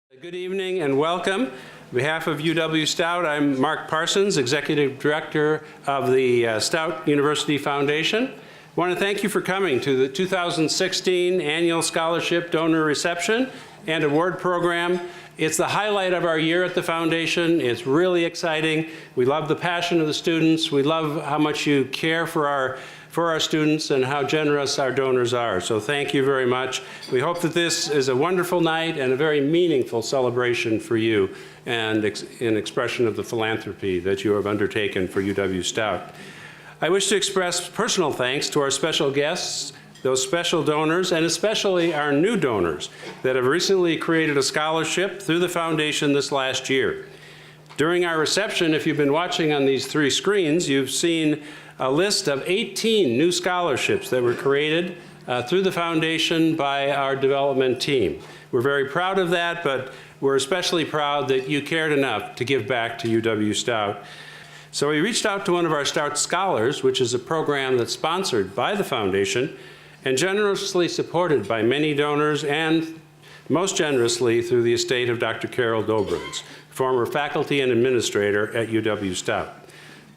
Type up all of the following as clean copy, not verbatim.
Good evening and welcome. On behalf of UW-Stout, I'm Mark Parsons, Executive Director of the Stout University Foundation. I want to thank you for coming to the 2016 Annual Scholarship Donor Reception and Award Program. It's the highlight of our year at the Foundation. It's really exciting. We love the passion of the students. We love how much you care for our students and how generous our donors are. So thank you very much. We hope that this is a wonderful night and a very meaningful celebration for you and an expression of the philanthropy that you have undertaken for UW-Stout. I wish to express personal thanks to our special guests, those special donors, and especially our new donors that have recently created a scholarship through the Foundation this last year. During our reception, if you've been watching on these three screens, you've seen a list of 18 new scholarships that were created through the Foundation by our development team. We're very proud of that, but we're especially proud that you cared enough to give back to UW-Stout. So we reached out to one of our Stout Scholars, which is a program that's sponsored by the Foundation and generously supported by many donors and most generously through the estate of Dr. Carol Dobrins, former faculty and administrator at UW-Stout.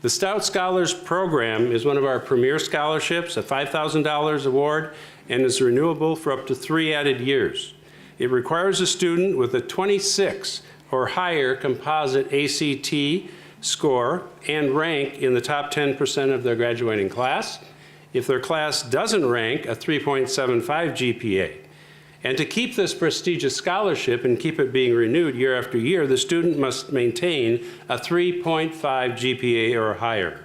The Stout Scholars Program is one of our premier scholarships, a $5,000 award, and is renewable for up to 3 added years. It requires a student with a 26 or higher composite ACT score and rank in the top 10% of their graduating class. If their class doesn't rank, a 3.75 GPA. And to keep this prestigious scholarship and keep it being renewed year after year, the student must maintain a 3.5 GPA or higher.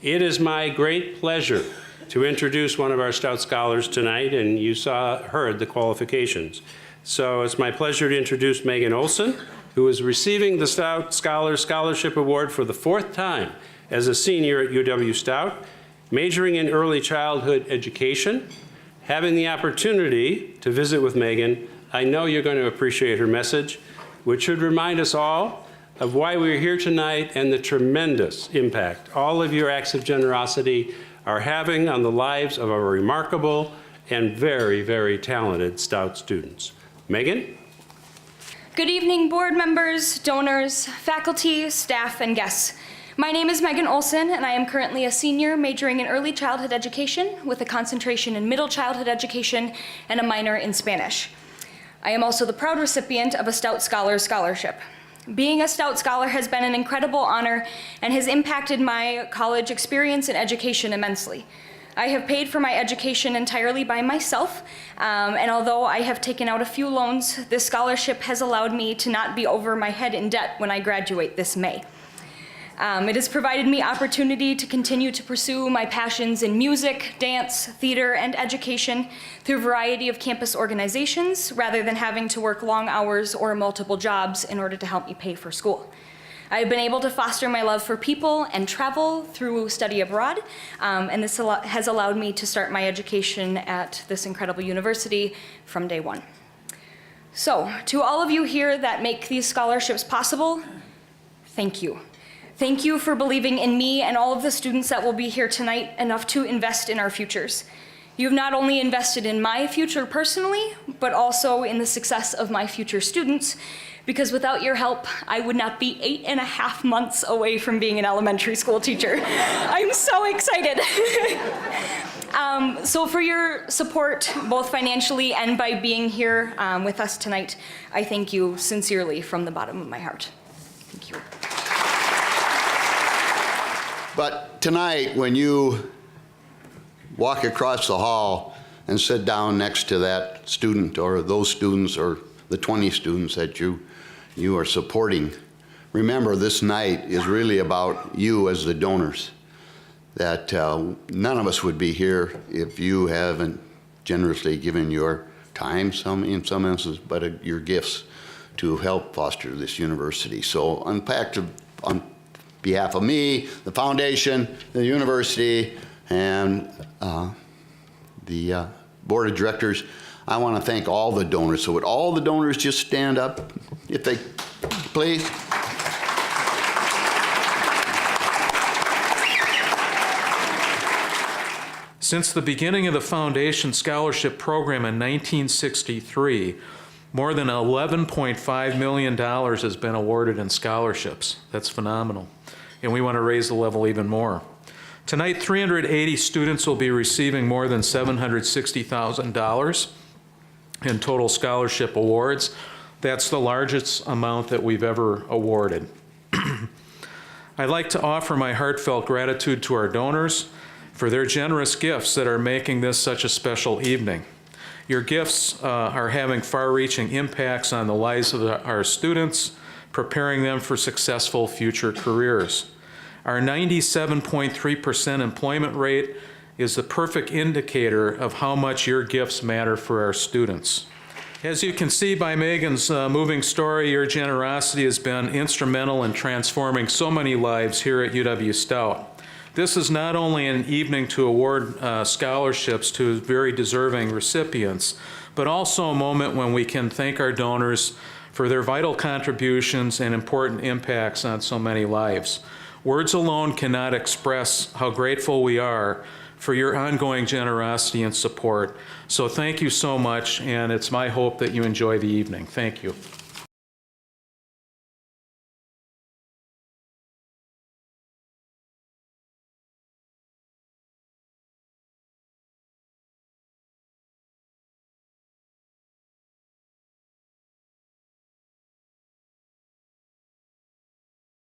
It is my great pleasure to introduce one of our Stout Scholars tonight, and you heard the qualifications. So it's my pleasure to introduce Meghan Olson, who is receiving the Stout Scholars Scholarship Award for the 4th time as a senior at UW-Stout, majoring in early childhood education. Having the opportunity to visit with Meghan, I know you're going to appreciate her message, which should remind us all of why we're here tonight and the tremendous impact all of your acts of generosity are having on the lives of our remarkable and very, very talented Stout students. Meghan? Good evening, board members, donors, faculty, staff, and guests. My name is Meghan Olson, and I am currently a senior majoring in early childhood education with a concentration in middle childhood education and a minor in Spanish. I am also the proud recipient of a Stout Scholars Scholarship. Being a Stout Scholar has been an incredible honor and has impacted my college experience and education immensely. I have paid for my education entirely by myself, and although I have taken out a few loans, this scholarship has allowed me to not be over my head in debt when I graduate this May. It has provided me opportunity to continue to pursue my passions in music, dance, theater, and education through a variety of campus organizations rather than having to work long hours or multiple jobs in order to help me pay for school. I have been able to foster my love for people and travel through study abroad, and this has allowed me to start my education at this incredible university from day one. So, to all of you here that make these scholarships possible, thank you. Thank you for believing in me and all of the students that will be here tonight enough to invest in our futures. You've not only invested in my future personally, but also in the success of my future students, because without your help, I would not be 8.5 months away from being an elementary school teacher. I'm so excited. So for your support, both financially and by being here with us tonight, I thank you sincerely from the bottom of my heart. Thank you. But tonight, when you walk across the hall and sit down next to that student or those students or the 20 students that you are supporting, remember this night is really about you as the donors. That none of us would be here if you haven't generously given your time, in some instances, but your gifts to help foster this university. So on behalf of me, the foundation, the university, and the board of directors, I want to thank all the donors. So would all the donors just stand up, if they please? Since the beginning of the Foundation Scholarship Program in 1963, More than $11.5 million has been awarded in scholarships. That's phenomenal. And we want to raise the level even more. Tonight, 380 students will be receiving more than $760,000 in total scholarship awards. That's the largest amount that we've ever awarded. I'd like to offer my heartfelt gratitude to our donors for their generous gifts that are making this such a special evening. Your gifts are having far-reaching impacts on the lives of our students, preparing them for successful future careers. Our 97.3% employment rate is the perfect indicator of how much your gifts matter for our students. As you can see by Meghan's moving story, your generosity has been instrumental in transforming so many lives here at UW-Stout. This is not only an evening to award scholarships to very deserving recipients, but also a moment when we can thank our donors for their vital contributions and important impacts on so many lives. Words alone cannot express how grateful we are for your ongoing generosity and support. So thank you so much, and it's my hope that you enjoy the evening. Thank you.